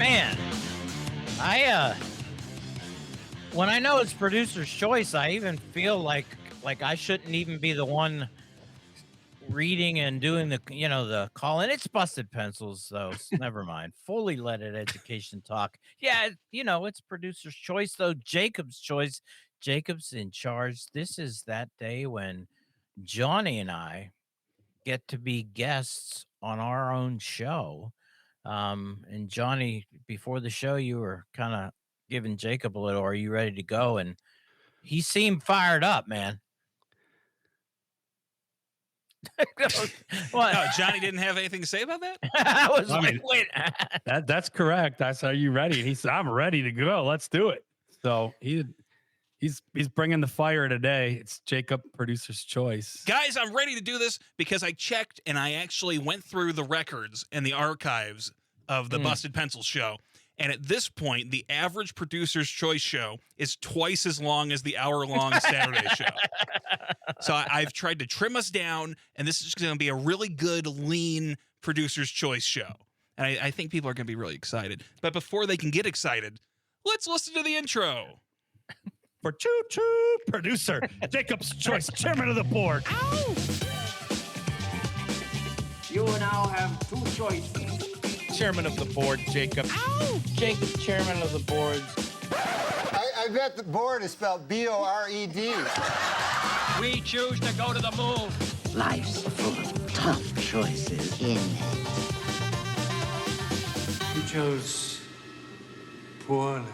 man, I when I know it's producer's choice, I even feel like I shouldn't even be the one reading and doing the call in. It's busted pencils though. Never mind. Fully let it education talk. Yeah, it's producer's choice though. Jacob's choice. Jacob's in charge. This is that day when Johnny and I get to be guests on our own show. And Johnny, before the show, you were kind of giving Jacob a little, are you ready to go? And he seemed fired up, man. What? No, Johnny didn't have anything to say about that? Wait. That's correct. I said, are you ready? And he said, I'm ready to go. Let's do it. So he's bringing the fire today. It's Jacob, producer's choice. Guys, I'm ready to do this because I checked and I actually went through the records and the archives of the Busted Pencil show. And at this point, the average producer's choice show is twice as long as the hour-long Saturday show. So I've tried to trim us down, and this is going to be a really good, lean producer's choice show. And I think people are going to be really excited. But before they can get excited, let's listen to the intro. For Choo Choo, producer, Jacob's choice, chairman of the board. Ow! You now have two choices. Chairman of the board, Jacob. Ow! Jacob, chairman of the board. I bet the board is spelled B-O-R-E-D. We choose to go to the moon. Life's full of tough choices. You chose poorly.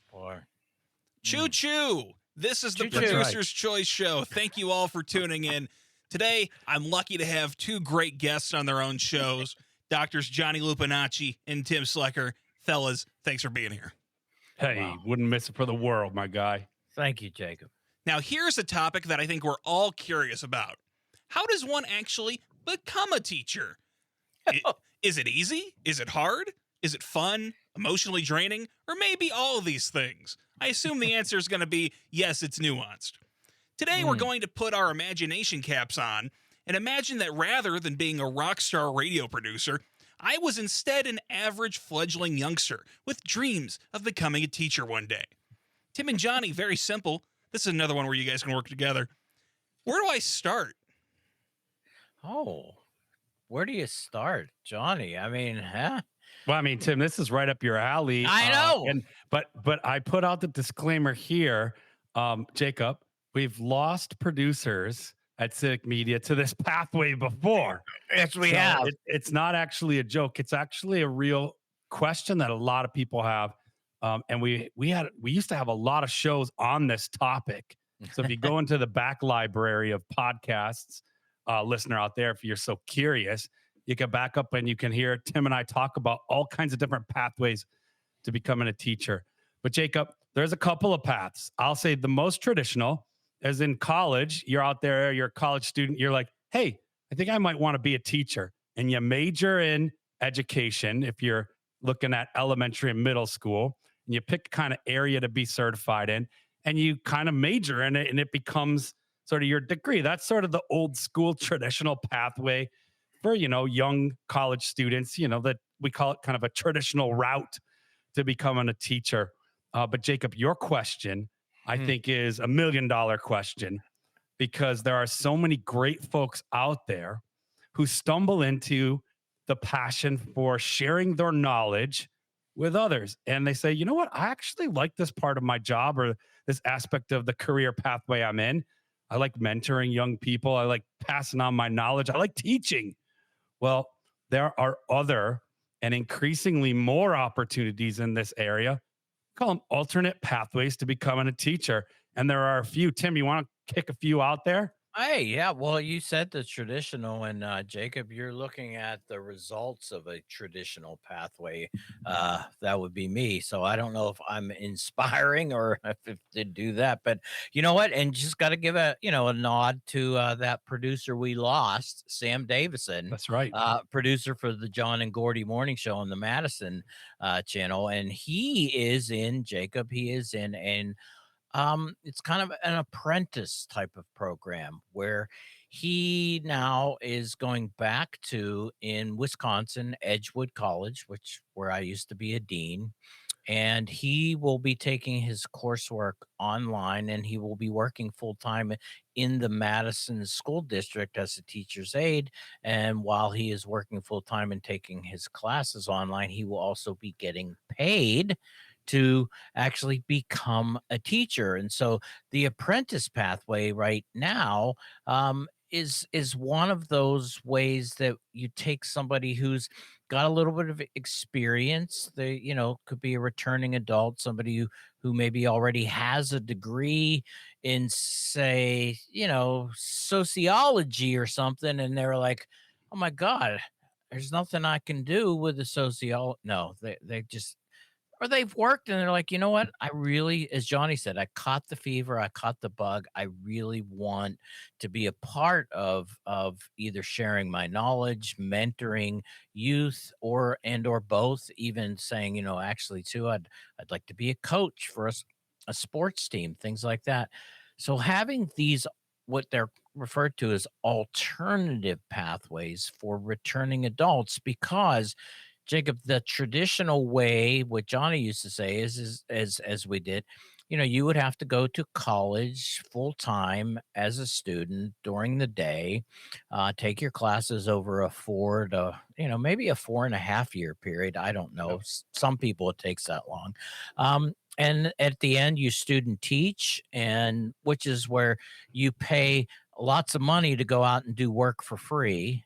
Poor. Choo choo. This is the Choo-choo. Producer's Choice show. Thank you all for tuning in. Today, I'm lucky to have two great guests on their own shows, Doctors Johnny Lupinacci and Tim Slekar. Fellas, thanks for being here. Hey, wouldn't miss it for the world, my guy. Thank you, Jacob. Now, here's a topic that I think we're all curious about. How does one actually become a teacher? Is it easy? Is it hard? Is it fun? Emotionally draining? Or maybe all of these things? I assume the answer is going to be yes, it's nuanced. Today, we're going to put our imagination caps on and imagine that rather than being a rock star radio producer, I was instead an average fledgling youngster with dreams of becoming a teacher one day. Tim and Johnny, very simple. This is another one where you guys can work together. Where do I start? Oh, where do you start, Johnny? I mean, huh? Well, I mean, Tim, this is right up your alley. I know. But I put out the disclaimer here, Jacob. We've lost producers at Civic Media to this pathway before. Yes, we have. It's not actually a joke. It's actually a real question that a lot of people have. And we used to have a lot of shows on this topic. So if you go into the back library of podcasts, listener out there, if you're so curious, you can back up and you can hear Tim and I talk about all kinds of different pathways to becoming a teacher. But Jacob, there's a couple of paths. I'll say the most traditional, as in college, you're out there, you're a college student, you're like, hey, I think I might want to be a teacher. And you major in education if you're looking at elementary and middle school, and you pick kind of area to be certified in, and you kind of major in it, and it becomes sort of your degree. That's sort of the old school traditional pathway for, young college students, that we call it kind of a traditional route to becoming a teacher. But Jacob, your question, I think, is $1 million question, because there are so many great folks out there who stumble into the passion for sharing their knowledge with others. And they say, you know what? I actually like this part of my job or this aspect of the career pathway I'm in. I like mentoring young people. I like passing on my knowledge. I like teaching. Well, there are other and increasingly more opportunities in this area. Call them alternate pathways to becoming a teacher. And there are a few. Tim, you want to kick a few out there? Hey, yeah. Well, you said the traditional, and Jacob, you're looking at the results of a traditional pathway. That would be me. So I don't know if I'm inspiring or if to do that, but you know what? And just got to give a nod to that producer we lost, Sam Davison. That's right. Producer for the John and Gordy Morning Show on the Madison channel, and he is in it's kind of an apprentice type of program where he now is going back to in Wisconsin, Edgewood College, which where I used to be a dean, and he will be taking his coursework online and he will be working full time in the Madison School District as a teacher's aide. And while he is working full time and taking his classes online, he will also be getting paid to actually become a teacher. And so the apprentice pathway right now is one of those ways that you take somebody who's got a little bit of experience. They, could be a returning adult, somebody who maybe already has a degree in, say, sociology or something, and they're like, "Oh my God, there's nothing I can do with the No, they just or they've worked and they're like, you know what? I really, as Johnny said, I caught the fever, I caught the bug. I really want to be a part of either sharing my knowledge, mentoring youth, or both, even saying, actually too, I'd like to be a coach for a sports team, things like that. So having these what they're referred to as alternative pathways for returning adults, because Jacob, the traditional way, what Johnny used to say is as we did, you would have to go to college full time as a student during the day, take your classes over a maybe a 4.5 year period. I don't know. Some people it takes that long. And at the end, you student teach, and which is where you pay lots of money to go out and do work for free,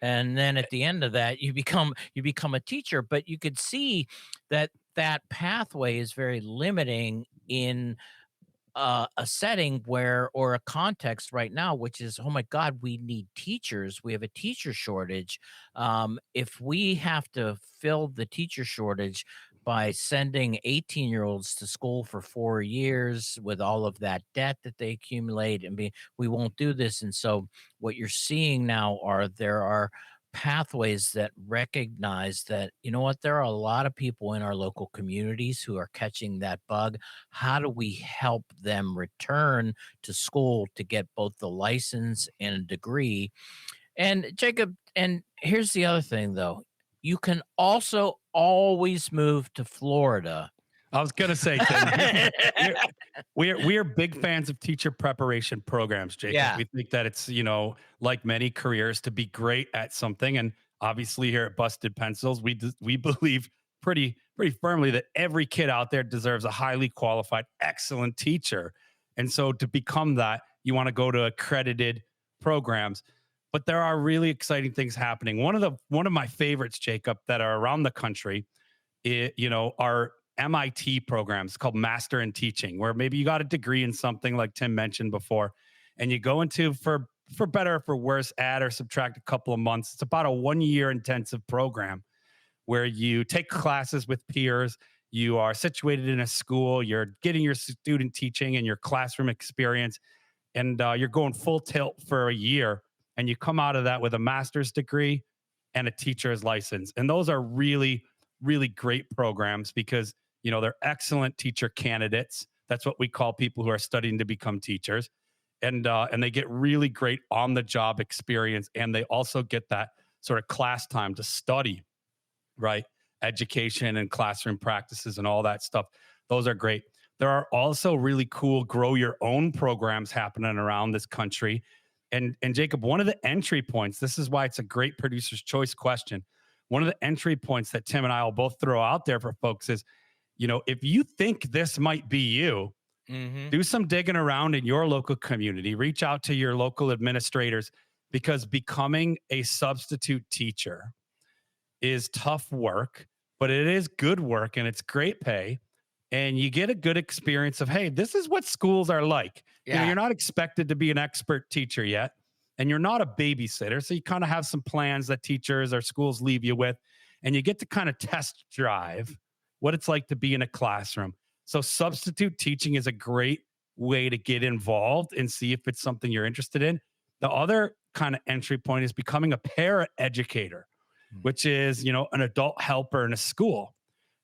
and then at the end of that you become a teacher. But you could see that that pathway is very limiting in a setting where or a context right now, which is, oh my God, we need teachers, we have a teacher shortage. If we have to fill the teacher shortage by sending 18-year-olds to school for 4 years with all of that debt that they accumulate, and we won't do this. And so what you're seeing now there are pathways that recognize that, there are a lot of people in our local communities who are catching that bug. How do we help them return to school to get both the license and a degree? And Jacob, and here's the other thing though. You can also always move to Florida. I was gonna say, Tim, we're big fans of teacher preparation programs, Jacob. Yeah. We think that it's, like many careers, to be great at something. And obviously here at Busted Pencils, we believe pretty firmly that every kid out there deserves a highly qualified, excellent teacher. And so to become that, you want to go to accredited programs. But there are really exciting things happening. One of my favorites, Jacob, that are around the country, are MIT programs called Master in Teaching, where maybe you got a degree in something like Tim mentioned before, and you go into, for better or for worse, add or subtract a couple of months. It's about a 1 year intensive program where you take classes with peers. You are situated in a school. You're getting your student teaching and your classroom experience, and you're going full tilt for a year. And you come out of that with a master's degree and a teacher's license. And those are really, really great programs because, they're excellent teacher candidates. That's what we call people who are studying to become teachers. And they get really great on the job experience. And they also get that sort of class time to study, right? Education and classroom practices and all that stuff. Those are great. There are also really cool grow your own programs happening around this country. And Jacob, one of the entry points, this is why it's a great producer's choice question. One of the entry points that Tim and I will both throw out there for folks is, if you think this might be you, do some digging around in your local community, reach out to your local administrators, because becoming a substitute teacher is tough work, but it is good work and it's great pay. And you get a good experience of, hey, this is what schools are like. Yeah. You're not expected to be an expert teacher yet, and you're not a babysitter. So you kind of have some plans that teachers or schools leave you with, and you get to kind of test drive what it's like to be in a classroom. So substitute teaching is a great way to get involved and see if it's something you're interested in. The other kind of entry point is becoming a para educator, which is, an adult helper in a school.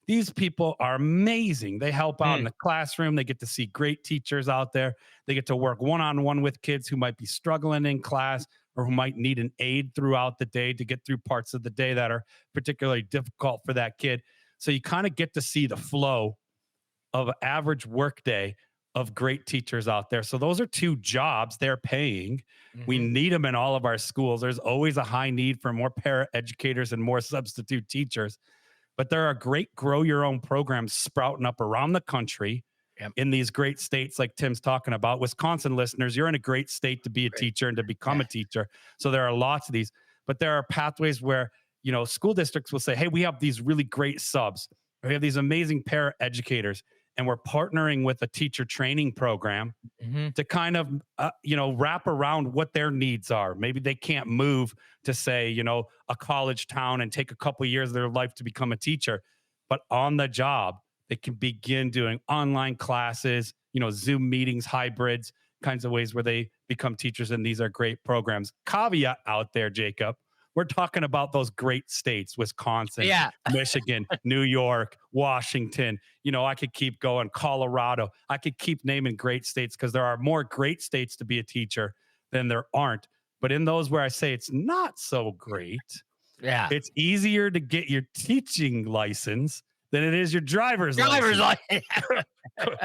These people are amazing. They help out in Mm. the classroom. They get to see great teachers out there. They get to work one-on-one with kids who might be struggling in class or who might need an aid throughout the day to get through parts of the day that are particularly difficult for that kid. So you kind of get to see the flow of an average workday of great teachers out there. So those are two jobs they're paying. We Mhm. need them in all of our schools. There's always a high need for more para educators and more substitute teachers. But there are great grow your own programs sprouting up around the country Yep. in these great states like Tim's talking about. Wisconsin listeners, you're in a great state to be a teacher and to become Yeah. a teacher. So there are lots of these, but there are pathways where, school districts will say, hey, we have these really great subs. We have these amazing para educators, and we're partnering with a teacher training program Mhm. to kind of, wrap around what their needs are. Maybe they can't move to, say, a college town and take a couple of years of their life to become a teacher, but on the job, they can begin doing online classes, Zoom meetings, hybrids, kinds of ways where they become teachers. And these are great programs. Caveat out there, Jacob. We're talking about those great states, Wisconsin, Yeah. Michigan, New York, Washington. I could keep going, Colorado. I could keep naming great states because there are more great states to be a teacher than there aren't. But in those where I say it's not so great, Yeah. it's easier to get your teaching license than it is your driver's Driver's license. license.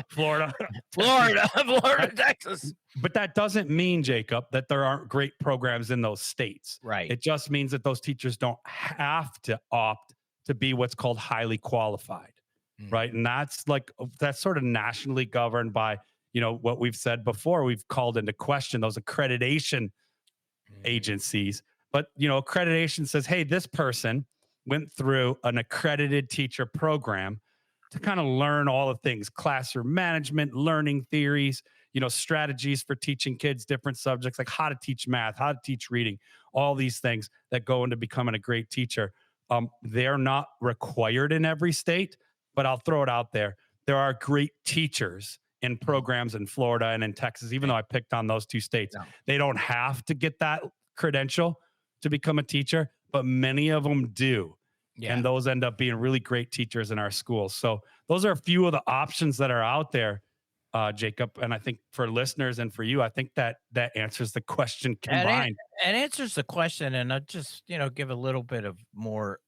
Florida. Florida, Texas. But that doesn't mean, Jacob, that there aren't great programs in those states. Right. It just means that those teachers don't have to opt to be what's called highly qualified. Mm. Right. And that's sort of nationally governed by, what we've said before. We've called into question those accreditation agencies. But, accreditation says, hey, this person went through an accredited teacher program to kind of learn all the things, classroom management, learning theories, strategies for teaching kids different subjects, like how to teach math, how to teach reading, all these things that go into becoming a great teacher. They're not required in every state, but I'll throw it out there. There are great teachers in programs in Florida and in Texas, even though I picked on those two states. No. They don't have to get that credential to become a teacher, but many of them do. Yeah. And those end up being really great teachers in our schools. So those are a few of the options that are out there, Jacob. And I think for listeners and for you, I think that answers the question combined. And answers the question, and I'll just give a little bit of more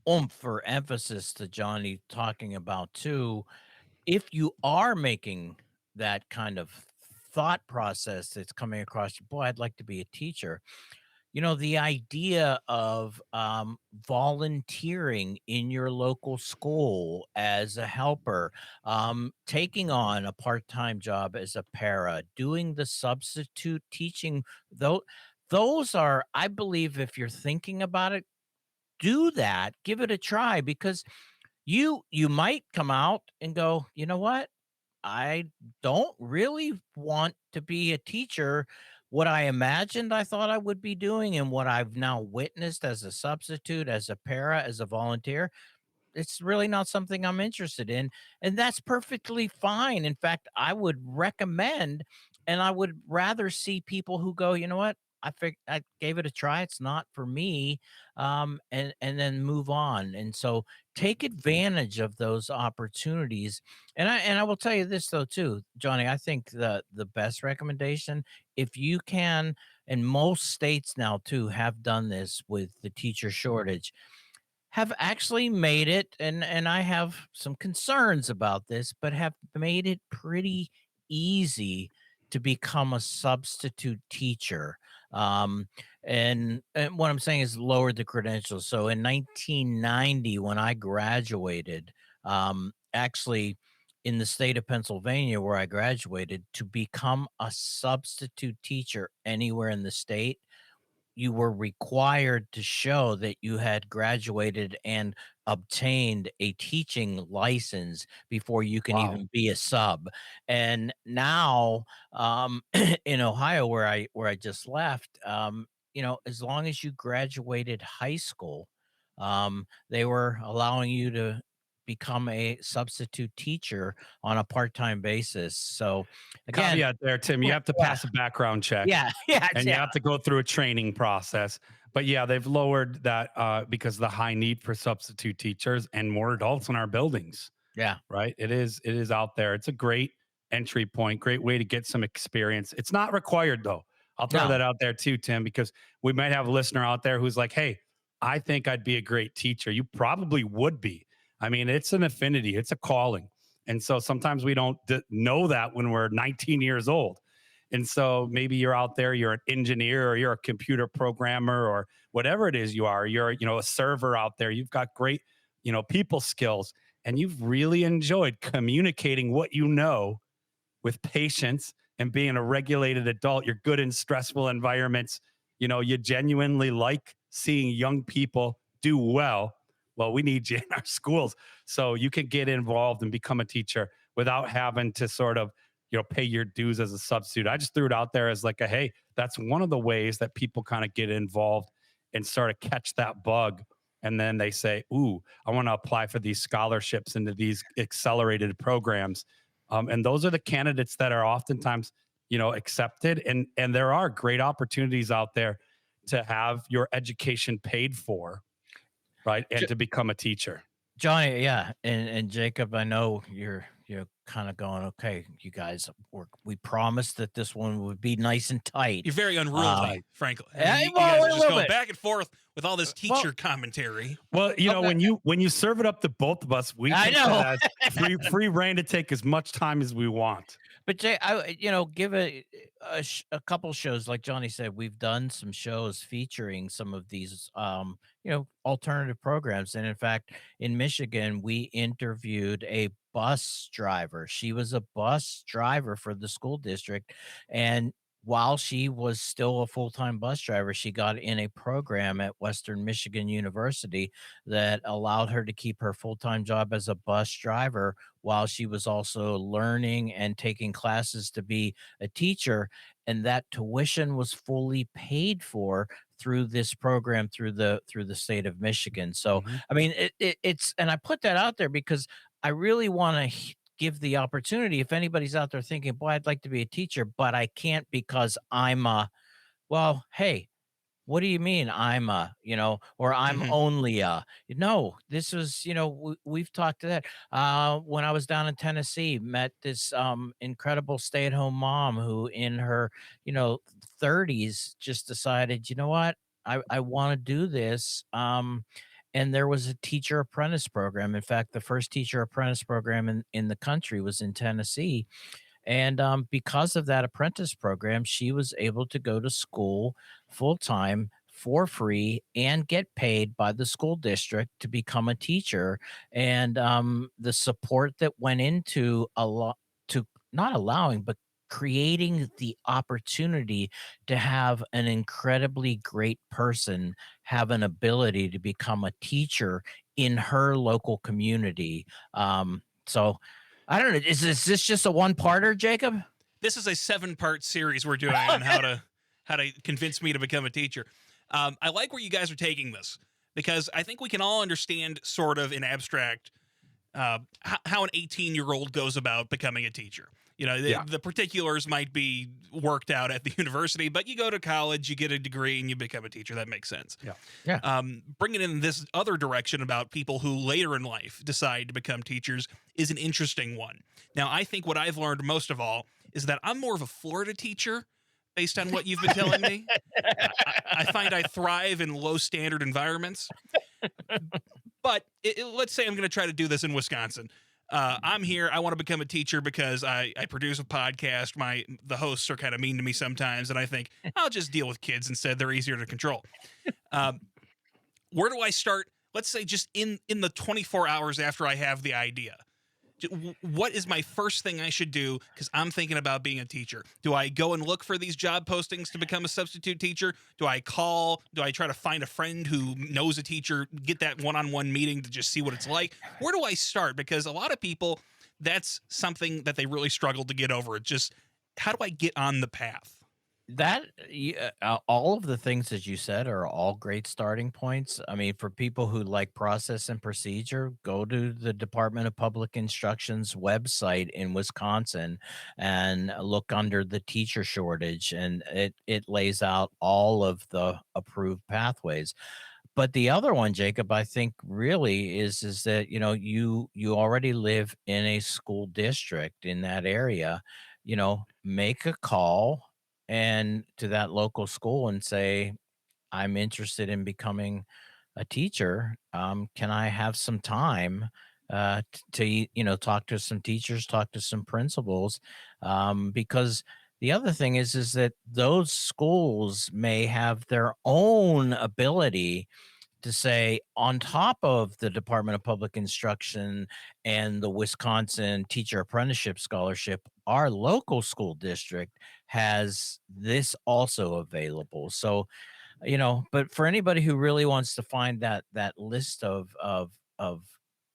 oomph or emphasis to Johnny talking about too. If you are making that kind of thought process that's coming across you, boy, I'd like to be a teacher. The idea of volunteering in your local school as a helper, taking on a part-time job as a para, doing the substitute teaching, those are, I believe, if you're thinking about it, do that, give it a try, because you might come out and go, you know what? I don't really want to be a teacher. What I imagined I thought I would be doing and what I've now witnessed as a substitute, as a para, as a volunteer, it's really not something I'm interested in. And that's perfectly fine. In fact, I would recommend, and I would rather see people who go, you know what? I gave it a try. It's not for me. And then move on. And so take advantage of those opportunities. And I will tell you this though, too, Johnny, I think the best recommendation, if you can, and most states now too have done this with the teacher shortage, have actually made it, and I have some concerns about this, but have made it pretty easy to become a substitute teacher. Um, and what I'm saying is lower the credentials. So in 1990, when I graduated, actually in the state of Pennsylvania where I graduated, to become a substitute teacher anywhere in the state, you were required to show that you had graduated and obtained a teaching license before you can Wow. even be a sub. And now, in Ohio, where I just left, as long as you graduated high school, they were allowing you to become a substitute teacher on a part-time basis. So again, Caveat there, Tim, you have to yeah, pass a background check. yeah, yeah, And you yeah. have to go through a training process. But yeah, they've lowered that because of the high need for substitute teachers and more adults in our buildings. Yeah. Right. It is out there. It's a great entry point, great way to get some experience. It's not required though. I'll throw No. that out there too, Tim, because we might have a listener out there who's like, hey, I think I'd be a great teacher. You probably would be. I mean, it's an affinity, it's a calling. And so sometimes we don't know that when we're 19 years old. And so maybe you're out there, you're an engineer or you're a computer programmer or whatever it is you are. You're, a server out there. You've got great, people skills, and you've really enjoyed communicating what you know with patience and being a regulated adult. You're good in stressful environments. You genuinely like seeing young people do well. Well, we need you in our schools so you can get involved and become a teacher without having to sort of, pay your dues as a substitute. I just threw it out there as like hey, that's one of the ways that people kind of get involved and sort of catch that bug. And then they say, ooh, I want to apply for these scholarships into these accelerated programs. And those are the candidates that are oftentimes, accepted. And there are great opportunities out there to have your education paid for, right? And to become a teacher. Johnny, yeah. And Jacob, I know you're kind of going, okay, you guys, we promised that this one would be nice and tight. You're very unruly, frankly. Yeah, You well, guys are a just little going bit. back and forth with all this teacher commentary. Well, when you serve it up to both of us, we take that as free reign to take as much time as we want. But Jay, give a couple shows, like Johnny said, we've done some shows featuring some of these, alternative programs. And in fact, in Michigan, we interviewed a bus driver. She was a bus driver for the school district. And while she was still a full-time bus driver, she got in a program at Western Michigan University that allowed her to keep her full-time job as a bus driver while she was also learning and taking classes to be a teacher. And that tuition was fully paid for through this program through the state of Michigan. So, I mean, it's, and I put that out there because I really want to give the opportunity, if anybody's out there thinking, boy, I'd like to be a teacher, but I can't because I'm well, hey, what do you mean I'm or I'm only no, this was, we've talked to that. When I was down in Tennessee, met this incredible stay-at-home mom who in her, 30s just decided, you know what, I want to do this. And there was a teacher apprentice program. In fact, the first teacher apprentice program in the country was in Tennessee. And because of that apprentice program, she was able to go to school full time for free and get paid by the school district to become a teacher. And the support that went into not allowing, but creating the opportunity to have an incredibly great person have an ability to become a teacher in her local community. So I don't know. Is this just a one-parter, Jacob? This is a 7-part series we're doing on how to convince me to become a teacher. I like where you guys are taking this because I think we can all understand sort of in abstract how an 18-year-old goes about becoming a teacher. The particulars might be worked out at the university, but you go to college, you get a degree, and you become a teacher. That makes sense. Yeah. Bringing in this other direction about people who later in life decide to become teachers is an interesting one. Now, I think what I've learned most of all is that I'm more of a Florida teacher based on what you've been telling me. I find I thrive in low-standard environments. But let's say I'm going to try to do this in Wisconsin. I'm here. I want to become a teacher because I produce a podcast. The hosts are kind of mean to me sometimes, and I think I'll just deal with kids instead. They're easier to control. Where do I start? Let's say just in the 24 hours after I have the idea. What is my first thing I should do? Because I'm thinking about being a teacher. Do I go and look for these job postings to become a substitute teacher? Do I call? Do I try to find a friend who knows a teacher, get that one-on-one meeting to just see what it's like? Where do I start? Because a lot of people, that's something that they really struggle to get over. It's just, how do I get on the path? all of the things that you said are all great starting points. I mean, for people who like process and procedure, go to the Department of Public Instruction's website in Wisconsin and look under the teacher shortage, and it lays out all of the approved pathways. But the other one, Jacob, I think really is that, you already live in a school district in that area, make a call and to that local school and say, I'm interested in becoming a teacher. Can I have some time talk to some teachers, talk to some principals? Because the other thing is that those schools may have their own ability to say, on top of the Department of Public Instruction and the Wisconsin Teacher Apprenticeship Scholarship, our local school district has this also available. So, but for anybody who really wants to find that list of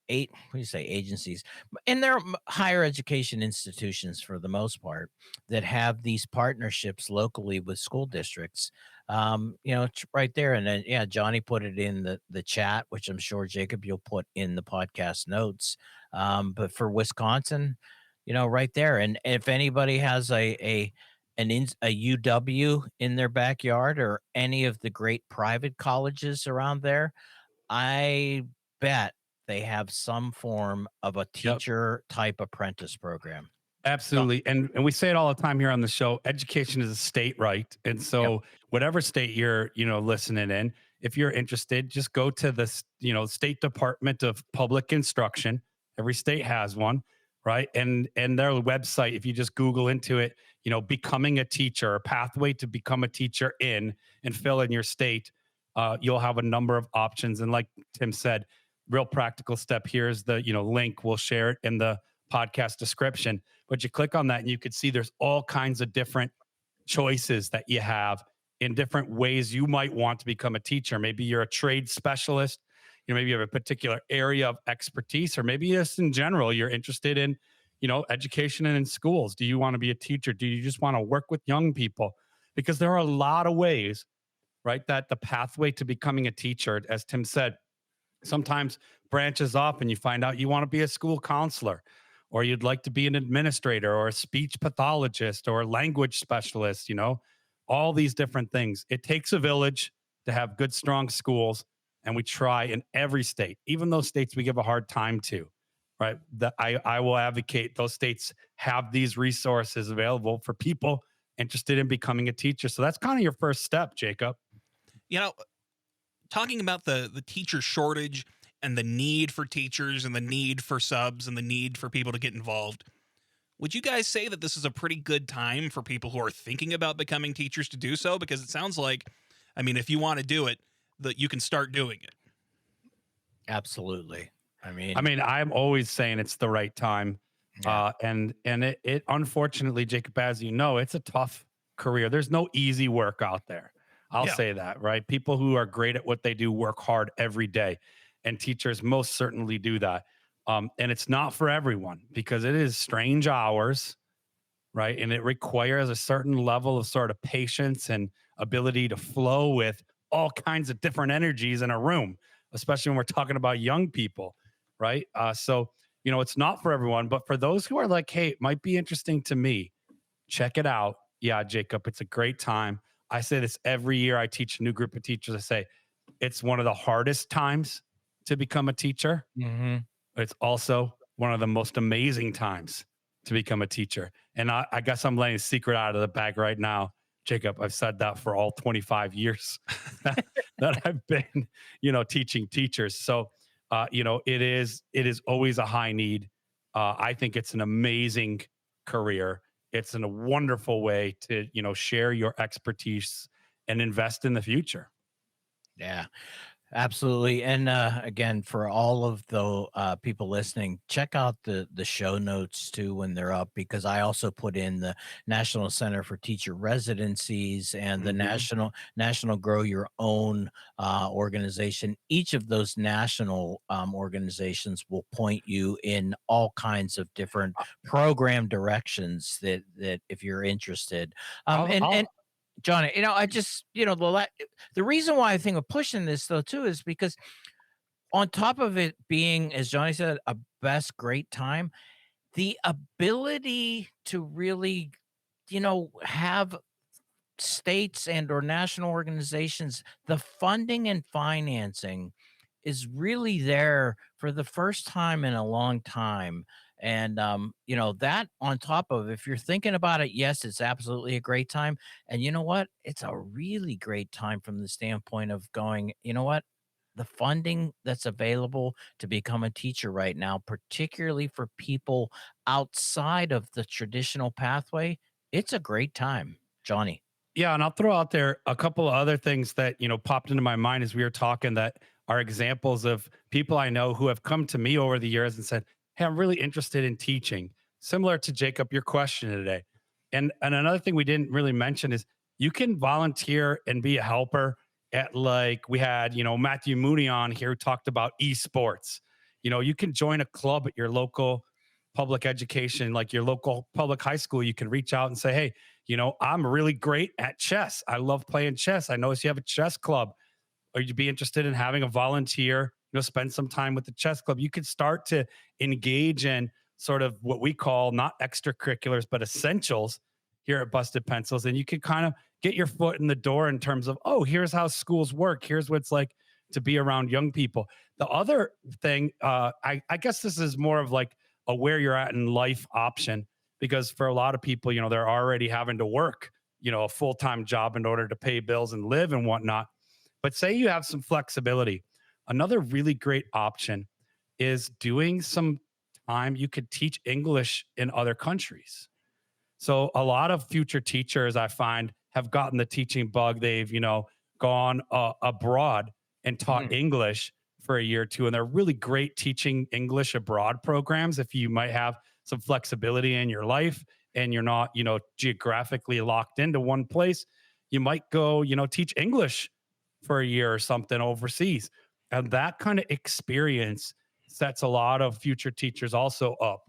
eight, what do you say, agencies, and they're higher education institutions for the most part that have these partnerships locally with school districts. It's right there. And then, yeah, Johnny put it in the chat, which I'm sure, Jacob, you'll put in the podcast notes. But for Wisconsin, right there. And if anybody has a UW in their backyard or any of the great private colleges around there, I bet they have some form of a Yep. teacher type apprentice program. Absolutely. And we say it all the time here on the show, education is a state right. And so Yep. whatever state you're, listening in, if you're interested, just go to the, State Department of Public Instruction. Every state has one, right? And their website, if you just Google into it, becoming a teacher, a pathway to become a teacher and fill in your state, you'll have a number of options. And like Tim said, real practical step here is the, link. We'll share it in the podcast description, but you click on that and you could see there's all kinds of different choices that you have in different ways you might want to become a teacher. Maybe you're a trade specialist, maybe you have a particular area of expertise, or maybe just in general, you're interested in, education and in schools. Do you want to be a teacher? Do you just want to work with young people? Because there are a lot of ways, right, that the pathway to becoming a teacher, as Tim said, sometimes branches off and you find out you want to be a school counselor, or you'd like to be an administrator or a speech pathologist or a language specialist, all these different things. It takes a village to have good, strong schools. And we try in every state, even those states we give a hard time to, right? That I will advocate those states have these resources available for people interested in becoming a teacher. So that's kind of your first step, Jacob. Talking about the teacher shortage and the need for teachers and the need for subs and the need for people to get involved, would you guys say that this is a pretty good time for people who are thinking about becoming teachers to do so? Because it sounds like, if you want to do it, that you can start doing it. Absolutely. I'm always saying it's the right time. Yeah. And it unfortunately, Jacob, as you know, it's a tough career. There's no easy work out there. I'll say that, right? People who are great at what they do work hard every day, and teachers most certainly do that. And it's not for everyone because it is strange hours, right? And it requires a certain level of sort of patience and ability to flow with all kinds of different energies in a room, especially when we're talking about young people, right? So, it's not for everyone, but for those who are like, hey, it might be interesting to me, check it out. Yeah, Jacob, it's a great time. I say this every year. I teach a new group of teachers. I say it's one of the hardest times to become a teacher. Mm-hmm. But it's also one of the most amazing times to become a teacher. And I guess I'm letting a secret out of the bag right now, Jacob. I've said that for all 25 years that I've been, teaching teachers. So, it is always a high need. I think it's an amazing career. It's a wonderful way to, share your expertise and invest in the future. Yeah. Absolutely. And again, for all of the people listening, check out the show notes too when they're up, because I also put in the National Center for Teacher Residencies and the National Grow Your Own organization. Each of those national organizations will point you in all kinds of different program directions that if you're interested. Johnny, I just, the reason why I think of pushing this though too is because on top of it being, as Johnny said, a best great time, the ability to really, have states and or national organizations, the funding and financing is really there for the first time in a long time. And that on top of, if you're thinking about it, yes, it's absolutely a great time. And you know what? It's a really great time from the standpoint of going, you know what? The funding that's available to become a teacher right now, particularly for people outside of the traditional pathway, it's a great time, Johnny. Yeah, and I'll throw out there a couple of other things that, popped into my mind as we were talking that are examples of people I know who have come to me over the years and said, "Hey, I'm really interested in teaching." Similar to Jacob, your question today. And another thing we didn't really mention is you can volunteer and be a helper at, like, we had, Matthew Mooney on here who talked about esports. You can join a club at your local public education, like your local public high school. You can reach out and say, "Hey, I'm really great at chess. I love playing chess. I notice you have a chess club. Or you'd be interested in having a volunteer, spend some time with the chess club." You could start to engage in sort of what we call not extracurriculars, but essentials here at Busted Pencils. And you can kind of get your foot in the door in terms of, oh, here's how schools work. Here's what it's like to be around young people. The other thing, I guess this is more of like a where you're at in life option, because for a lot of people, they're already having to work, a full-time job in order to pay bills and live and whatnot. But say you have some flexibility. Another really great option is doing some time you could teach English in other countries. So a lot of future teachers I find have gotten the teaching bug. They've, gone abroad and taught English for a year or two. And they're really great teaching English abroad programs. If you might have some flexibility in your life and you're not, geographically locked into one place, you might go, teach English for a year or something overseas. And that kind of experience sets a lot of future teachers also up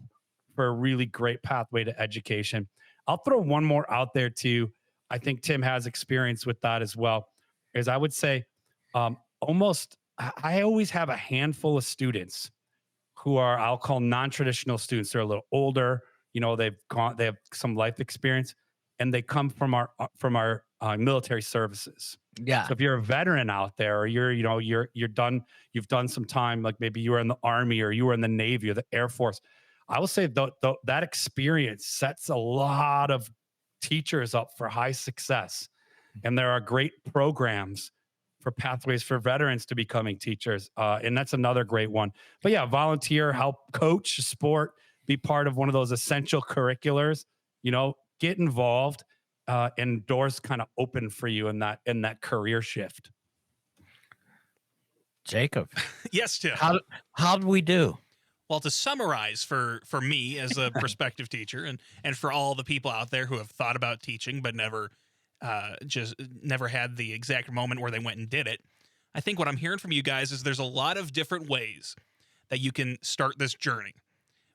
for a really great pathway to education. I'll throw one more out there too. I think Tim has experience with that as well. Is I would say I always have a handful of students who are, I'll call non-traditional students. They're a little older, they have some life experience, and they come from our military services. Yeah. So if you're a veteran out there, or you've done some time, like maybe you were in the Army or you were in the Navy or the Air Force, I will say that experience sets a lot of teachers up for high success. And there are great programs for pathways for veterans to becoming teachers. And that's another great one. But yeah, volunteer, help coach sport, be part of one of those essential curriculars, get involved, and doors kind of open for you in that career shift. Jacob. Yes, Tim. How'd we do? Well, to summarize for me as a prospective teacher, and for all the people out there who have thought about teaching but never had the exact moment where they went and did it, I think what I'm hearing from you guys is there's a lot of different ways that you can start this journey,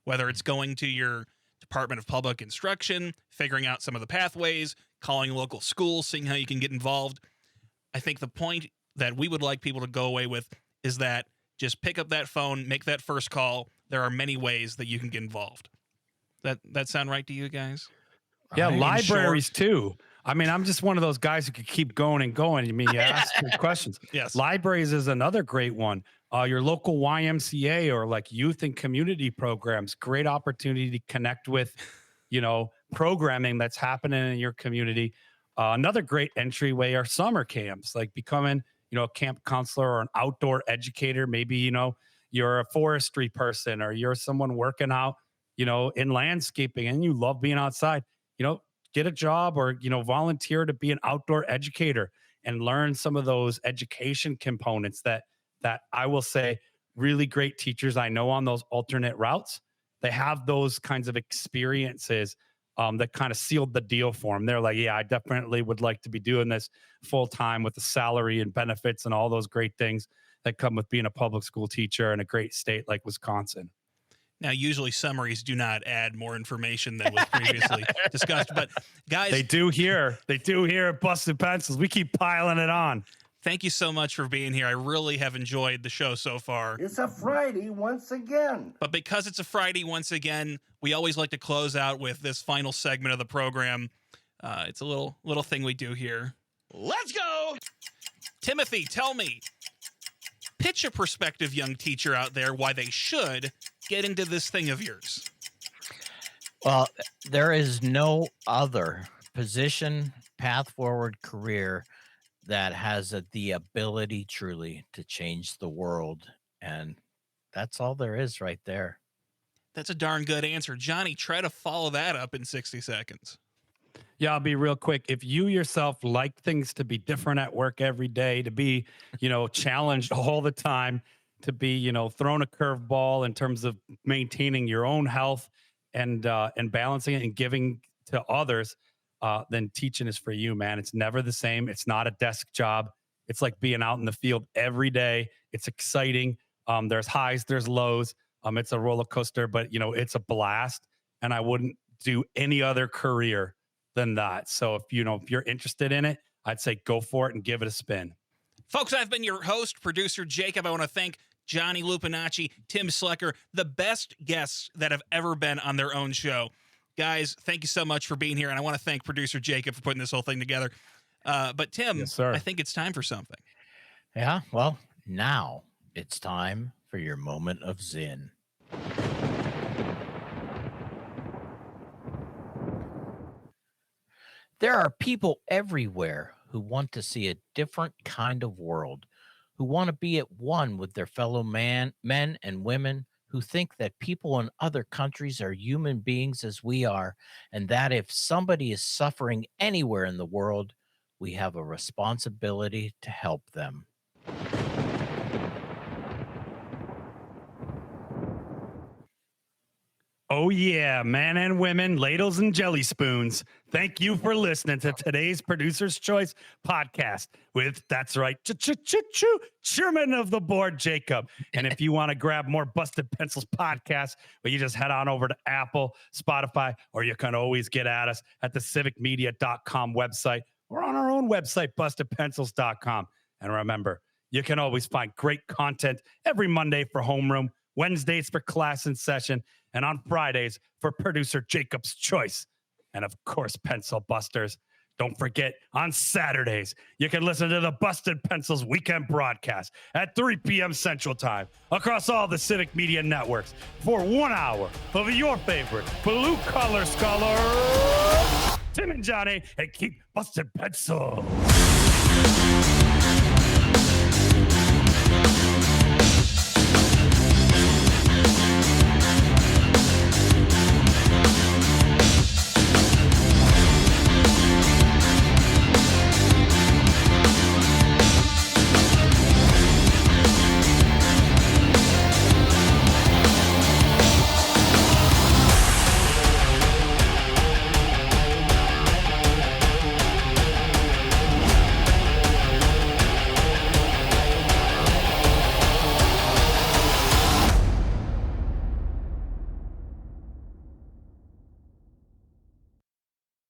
whether it's going to your Department of Public Instruction, figuring out some of the pathways, calling local schools, seeing how you can get involved. I think the point that we would like people to go away with is that just pick up that phone, make that first call. There are many ways that you can get involved. That sound right to you guys? Yeah, libraries too. I mean, I'm just one of those guys who could keep going and going. I mean, you ask good questions. Yes. Libraries is another great one. Your local YMCA or like youth and community programs, great opportunity to connect with, programming that's happening in your community. Another great entryway are summer camps, like becoming, a camp counselor or an outdoor educator. Maybe, you're a forestry person or you're someone working out, in landscaping and you love being outside, get a job or, volunteer to be an outdoor educator and learn some of those education components that I will say really great teachers I know on those alternate routes, they have those kinds of experiences that kind of sealed the deal for them. They're like, yeah, I definitely would like to be doing this full time with the salary and benefits and all those great things that come with being a public school teacher in a great state like Wisconsin. Now, usually summaries do not add more information than was previously discussed, but guys, They do here at Busted Pencils. We keep piling it on. thank you so much for being here. I really have enjoyed the show so far. It's a Friday once again. But because it's a Friday once again, we always like to close out with this final segment of the program. It's a little thing we do here. Let's go. Timothy, tell me, pitch a prospective young teacher out there why they should get into this thing of yours. Well, there is no other position, path forward career that has the ability truly to change the world. And that's all there is right there. That's a darn good answer. Johnny, try to follow that up in 60 seconds. Yeah, I'll be real quick. If you yourself like things to be different at work every day, to be, challenged all the time, to be, thrown a curveball in terms of maintaining your own health and balancing it and giving to others, then teaching is for you, man. It's never the same. It's not a desk job. It's like being out in the field every day. It's exciting. There's highs, there's lows. It's a roller coaster, but it's a blast. And I wouldn't do any other career than that. So if you're interested in it, I'd say go for it and give it a spin. Folks, I've been your host, Producer Jakob. I want to thank Johnny Lupinacci, Tim Slekar, the best guests that have ever been on their own show. Guys, thank you so much for being here. And I want to thank Producer Jakob for putting this whole thing together. But Tim, Yes, sir. I think it's time for something. Yeah. Well, now it's time for your moment of Zen. There are people everywhere who want to see a different kind of world, who want to be at one with their fellow men and women, who think that people in other countries are human beings as we are, and that if somebody is suffering anywhere in the world, we have a responsibility to help them. Oh, yeah, men and women, ladles and jelly spoons. Thank you for listening to today's Producer's Choice podcast with, that's right, Chairman of the Board, Jacob. And if you want to grab more Busted Pencils podcasts, well, you just head on over to Apple, Spotify, or you can always get at us at the civicmedia.com website or on our own website, bustedpencils.com. And remember, you can always find great content every Monday for Homeroom, Wednesdays for Class in Session, and on Fridays for Producer Jacob's Choice. And of course, Pencil Busters. Don't forget, on Saturdays, you can listen to the Busted Pencils weekend broadcast at 3 p.m. Central Time across all the Civic Media networks for 1 hour of your favorite blue-collar scholars, Tim and Johnny, and keep Busted Pencils.